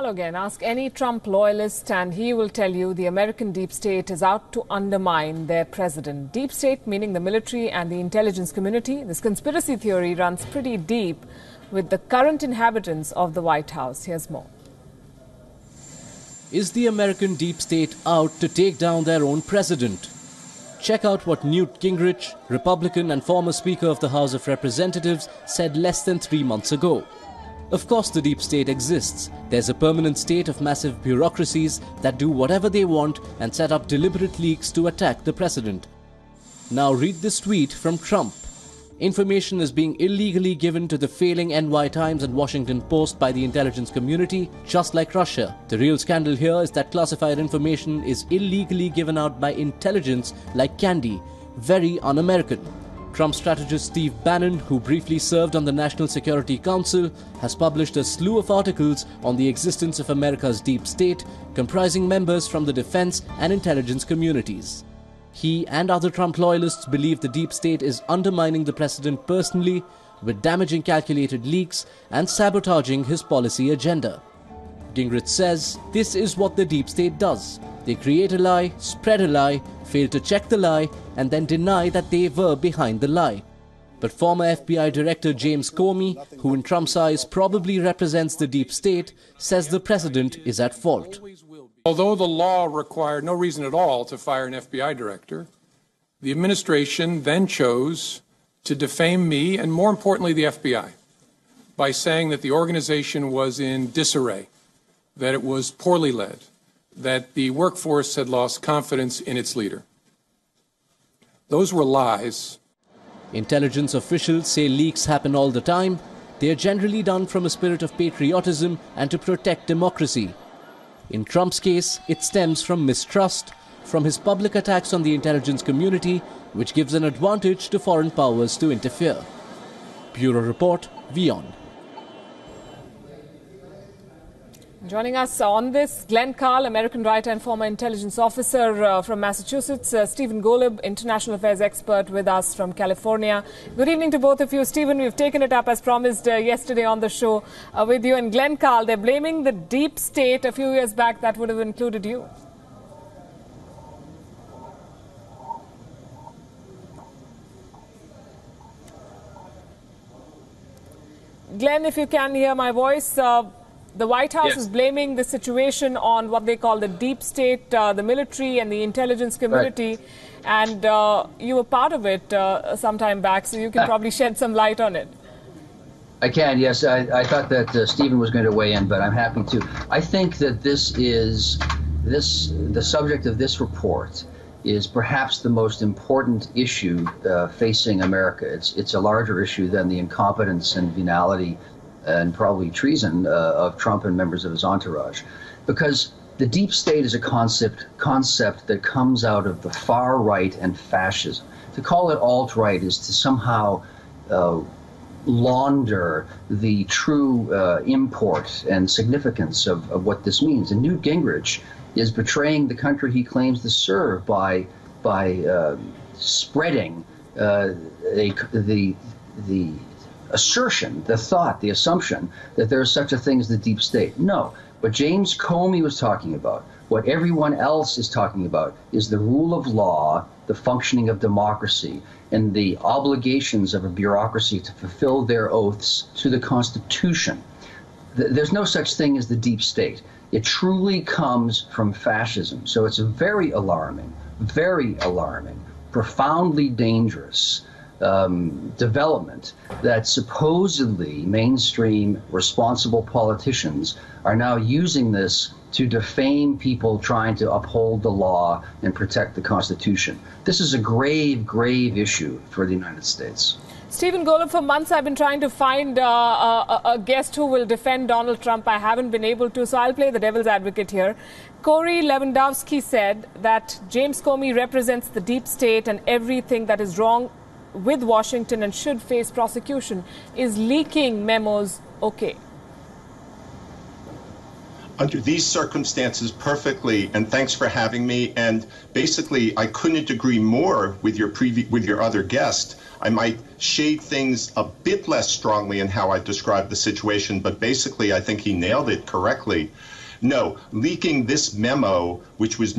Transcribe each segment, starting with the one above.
Hello again. Ask any Trump loyalist and he will tell you the American deep state is out to undermine their president. Deep state meaning the military and the intelligence community. This conspiracy theory runs pretty deep with the current inhabitants of the White House. Here's more. Is the American deep state out to take down their own president? Check out what Newt Gingrich, Republican and former Speaker of the House of Representatives, said less than 3 months ago. Of course the deep state exists. There's a permanent state of massive bureaucracies that do whatever they want and set up deliberate leaks to attack the president. Now read this tweet from Trump. Information is being illegally given to the failing NY Times and Washington Post by the intelligence community, just like Russia. The real scandal here is that classified information is illegally given out by intelligence like candy. Very un-American. Trump strategist Steve Bannon, who briefly served on the National Security Council, has published a slew of articles on the existence of America's deep state, comprising members from the defense and intelligence communities. He and other Trump loyalists believe the deep state is undermining the president personally, with damaging calculated leaks and sabotaging his policy agenda. Gingrich says this is what the deep state does. They create a lie, spread a lie, fail to check the lie, and then deny that they were behind the lie. But former FBI Director James Comey, who in Trump's eyes probably represents the deep state, says the president is at fault. Although the law required no reason at all to fire an FBI director, the administration then chose to defame me and, more importantly, the FBI by saying that the organization was in disarray, that it was poorly led, that the workforce had lost confidence in its leader. Those were lies. Intelligence officials say leaks happen all the time. They are generally done from a spirit of patriotism and to protect democracy. In Trump's case, it stems from mistrust, from his public attacks on the intelligence community, which gives an advantage to foreign powers to interfere. Bureau Report, WION. Joining us on this, Glenn Carl, American writer and former intelligence officer from Massachusetts. Stephen Golub, international affairs expert with us from California. Good evening to both of you. Stephen, we've taken it up as promised yesterday on the show with you. And Glenn Carl, they're blaming the deep state. A few years back, that would have included you. Glenn, if you can hear my voice, the White House is blaming the situation on what they call the deep state, the military and the intelligence community. Right. And you were part of it some time back, so you can probably shed some light on it. I can, yes. I thought that Stephen was going to weigh in, but I'm happy to. I think that the subject of this report is perhaps the most important issue facing America. It's a larger issue than the incompetence and venality and probably treason of Trump and members of his entourage, because the deep state is a concept that comes out of the far right and fascism. To call it alt-right is to somehow launder the true import and significance of what this means. And Newt Gingrich is betraying the country he claims to serve by spreading the assertion, the thought, the assumption that there is such a thing as the deep state. No. What James Comey was talking about, what everyone else is talking about, is the rule of law, the functioning of democracy, and the obligations of a bureaucracy to fulfill their oaths to the Constitution. There's no such thing as the deep state. It truly comes from fascism. So it's a very alarming, profoundly dangerous development that supposedly mainstream responsible politicians are now using this to defame people trying to uphold the law and protect the Constitution. This is a grave, grave issue for the United States. Stephen Golub, for months I've been trying to find a guest who will defend Donald Trump. I haven't been able to, so I'll play the devil's advocate here. Corey Lewandowski said that James Comey represents the deep state and everything that is wrong with Washington and should face prosecution. Is leaking memos okay? Under these circumstances, perfectly, and thanks for having me. And basically, I couldn't agree more with your other guest. I might shade things a bit less strongly in how I describe the situation, but basically, I think he nailed it correctly. No, leaking this memo, which was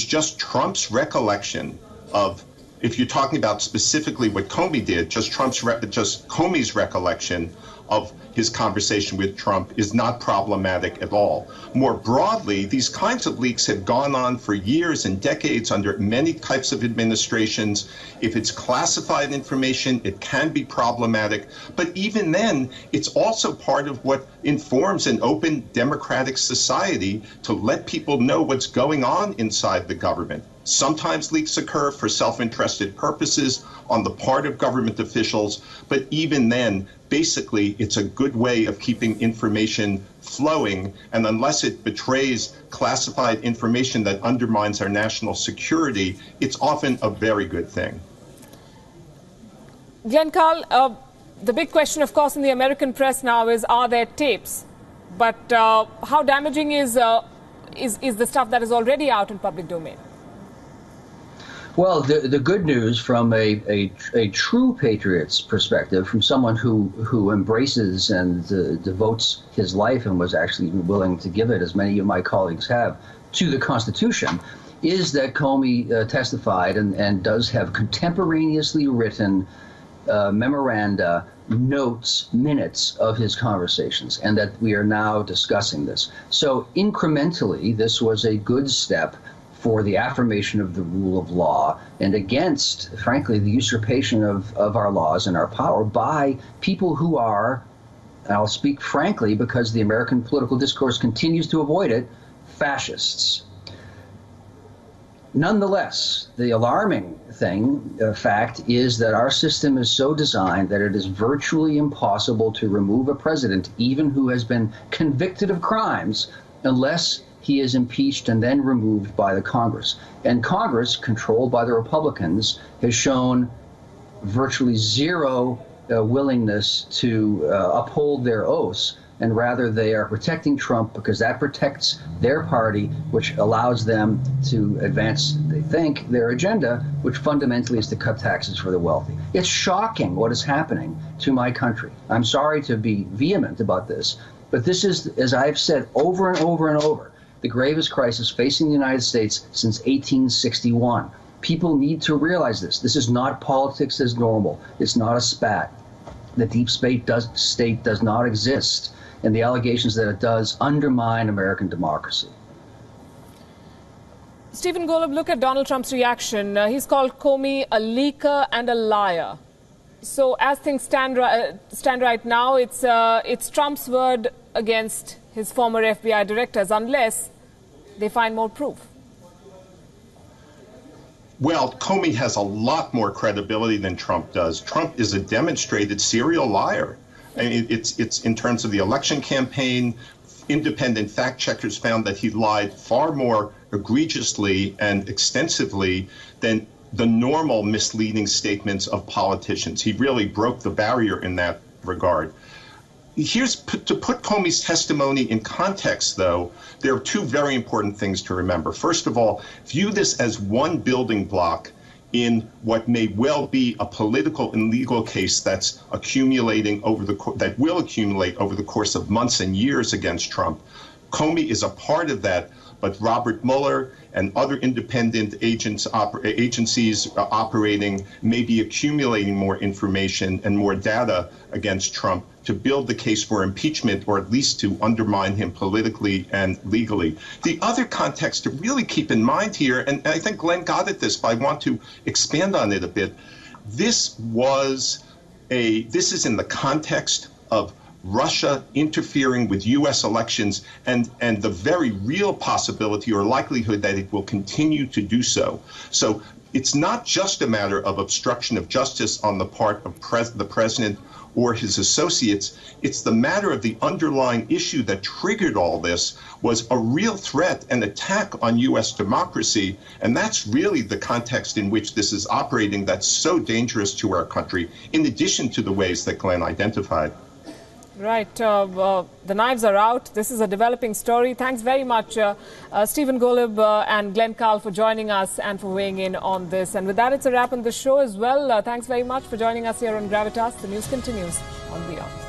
just Trump's recollection of, if you're talking about specifically what Comey did, just Comey's recollection of his conversation with Trump is not problematic at all. More broadly, these kinds of leaks have gone on for years and decades under many types of administrations. If it's classified information, it can be problematic. But even then, it's also part of what informs an open democratic society to let people know what's going on inside the government. Sometimes leaks occur for self-interested purposes on the part of government officials, but even then, basically, it's a good way of keeping information flowing, and unless it betrays classified information that undermines our national security, it's often a very good thing. Glenn Carl, the big question, of course, in the American press now is, are there tapes? But how damaging is the stuff that is already out in public domain? Well, the good news from a true patriot's perspective, from someone who embraces and devotes his life and was actually willing to give it, as many of my colleagues have, to the Constitution, is that Comey testified and does have contemporaneously written memoranda, notes, minutes of his conversations, and that we are now discussing this. So incrementally, this was a good step for the affirmation of the rule of law and against, frankly, the usurpation of our laws and our power by people who are, and I'll speak frankly because the American political discourse continues to avoid it, fascists. Nonetheless, the alarming fact is that our system is so designed that it is virtually impossible to remove a president, even who has been convicted of crimes, unless he is impeached and then removed by the Congress. And Congress, controlled by the Republicans, has shown virtually zero willingness to uphold their oaths, and rather they are protecting Trump because that protects their party, which allows them to advance, they think, their agenda, which fundamentally is to cut taxes for the wealthy. It's shocking what is happening to my country. I'm sorry to be vehement about this, but this is, as I've said over and over and over, the gravest crisis facing the United States since 1861. People need to realize this. This is not politics as normal. It's not a spat. The deep state does not exist, and the allegations that it does undermine American democracy. Stephen Golub, look at Donald Trump's reaction. He's called Comey a leaker and a liar. So as things stand right now, it's Trump's word against his former FBI directors, unless they find more proof. Well, Comey has a lot more credibility than Trump does. Trump is a demonstrated serial liar. I mean, it's in terms of the election campaign, independent fact checkers found that he lied far more egregiously and extensively than the normal misleading statements of politicians. He really broke the barrier in that regard. To put Comey's testimony in context, though, there are two very important things to remember. First of all, view this as one building block in what may well be a political and legal case that's accumulating that will accumulate over the course of months and years against Trump. Comey is a part of that, but Robert Mueller and other independent agencies operating may be accumulating more information and more data against Trump to build the case for impeachment, or at least to undermine him politically and legally. The other context to really keep in mind here, and I think Glenn got at this, but I want to expand on it a bit. This is in the context of Russia interfering with U.S. elections and the very real possibility or likelihood that it will continue to do so. So it's not just a matter of obstruction of justice on the part of the president or his associates. It's the matter of the underlying issue that triggered all this was a real threat and attack on U.S. democracy. And that's really the context in which this is operating that's so dangerous to our country, in addition to the ways that Glenn identified. Right. The knives are out. This is a developing story. Thanks very much, Stephen Golub and Glenn Carl, for joining us and for weighing in on this. And with that, it's a wrap on the show as well. Thanks very much for joining us here on Gravitas. The news continues on WION.